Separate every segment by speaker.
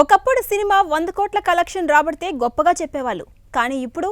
Speaker 1: ఒకప్పుడు సినిమా 100 కోట్ల కలెక్షన్ రాబడితే గొప్పగా చెప్పేవాళ్ళు. కానీ ఇప్పుడు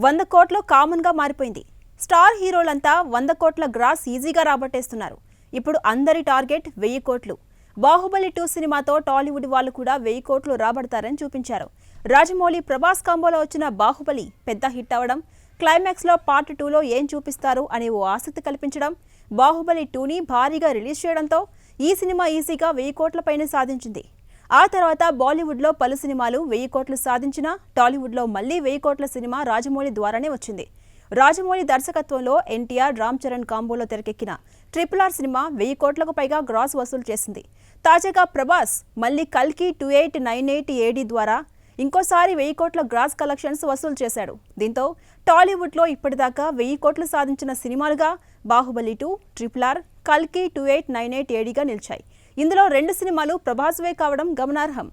Speaker 1: 100 కోట్లు కామన్గా మారిపోయింది. స్టార్ హీరోలంతా 100 కోట్ల గ్రాస్ ఈజీగా రాబట్టేస్తున్నారు. ఇప్పుడు అందరి టార్గెట్ 1000 కోట్లు. బాహుబలి 2 సినిమాతో టాలీవుడ్ వాళ్ళు కూడా 1000 కోట్లు రాబడతారని చూపించారు. రాజమౌళి ప్రభాస్ కాంబోలో వచ్చిన బాహుబలి పెద్ద హిట్ అవడం, క్లైమాక్స్లో పార్ట్ 2లో ఏం చూపిస్తారు అనే ఓ ఆసక్తి కల్పించడం, బాహుబలి 2ని భారీగా రిలీజ్ చేయడంతో ఈ సినిమా ఈజీగా 1000 కోట్ల పైన సాధించింది. ఆ తర్వాత బాలీవుడ్లో పలు సినిమాలు 1000 కోట్లు సాధించినా టాలీవుడ్లో మళ్లీ 1000 కోట్ల సినిమా రాజమౌళి ద్వారానే వచ్చింది. రాజమౌళి దర్శకత్వంలో ఎన్టీఆర్, రామ్ చరణ్ కాంబోలో తెరకెక్కిన RRR సినిమా 1000 కోట్లకు పైగా గ్రాస్ వసూలు చేసింది. తాజాగా ప్రభాస్ మళ్లీ కల్కి 2898 AD ద్వారా ఇంకోసారి 1000 కోట్ల గ్రాస్ కలెక్షన్స్ వసూలు చేశాడు. దీంతో టాలీవుడ్లో ఇప్పటిదాకా 1000 కోట్లు సాధించిన సినిమాలుగా బాహుబలి 2, RRR, కల్కి 2898 ADగా నిలిచాయి. ఇందులో 2 సినిమాలు ప్రభాస్వే కావడం గమనార్హం.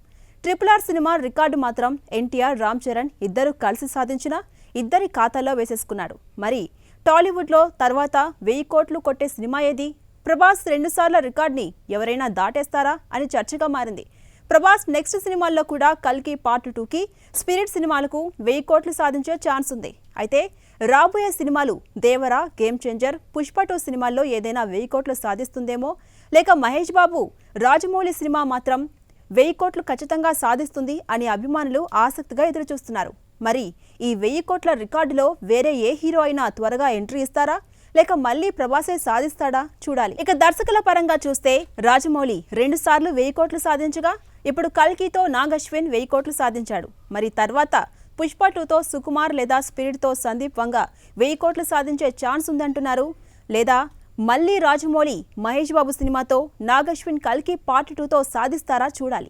Speaker 1: RRR సినిమా రికార్డు మాత్రం ఎన్టీఆర్, రామ్ చరణ్ ఇద్దరు కలిసి సాధించిన ఇద్దరి ఖాతాలో వేసేసుకున్నాడు. మరి టాలీవుడ్లో తర్వాత 1000 కోట్లు కొట్టే సినిమా ఏది? ప్రభాస్ 2 సార్ల రికార్డ్ని ఎవరైనా దాటేస్తారా అని చర్చగా మారింది. ప్రభాస్ నెక్స్ట్ సినిమాల్లో కూడా కల్కి పార్ట్ 2కి, స్పిరిట్ సినిమాలకు 1000 కోట్లు సాధించే ఛాన్స్ ఉంది. అయితే రాబోయే సినిమాలు దేవర, గేమ్ చేంజర్, పుష్ప 2 సినిమాల్లో ఏదైనా 1000 కోట్లు సాధిస్తుందేమో, లేక మహేష్ బాబు రాజమౌళి సినిమా మాత్రం 1000 కోట్లు ఖచ్చితంగా సాధిస్తుంది అని అభిమానులు ఆసక్తిగా ఎదురుచూస్తున్నారు. మరి ఈ 1000 కోట్ల రికార్డులో వేరే ఏ హీరో అయినా త్వరగా ఎంట్రీ ఇస్తారా, లేక మళ్లీ ప్రభాసే సాధిస్తాడా చూడాలి. ఇక దర్శకుల పరంగా చూస్తే రాజమౌళి 2 సార్లు 1000 కోట్లు సాధించగా, ఇప్పుడు కల్కితో నాగ్ అశ్విన్ 1000 కోట్లు సాధించాడు. మరి తర్వాత పుష్ప 2తో సుకుమార్ లేదా స్పిరిట్తో సందీప్ వంగ 1000 కోట్లు సాధించే ఛాన్స్ ఉందంటున్నారు. లేదా మళ్లీ రాజమౌళి మహేష్ బాబు సినిమాతో నాగ్ అశ్విన్ కల్కి పార్ట్ 2తో సాధిస్తారా చూడాలి.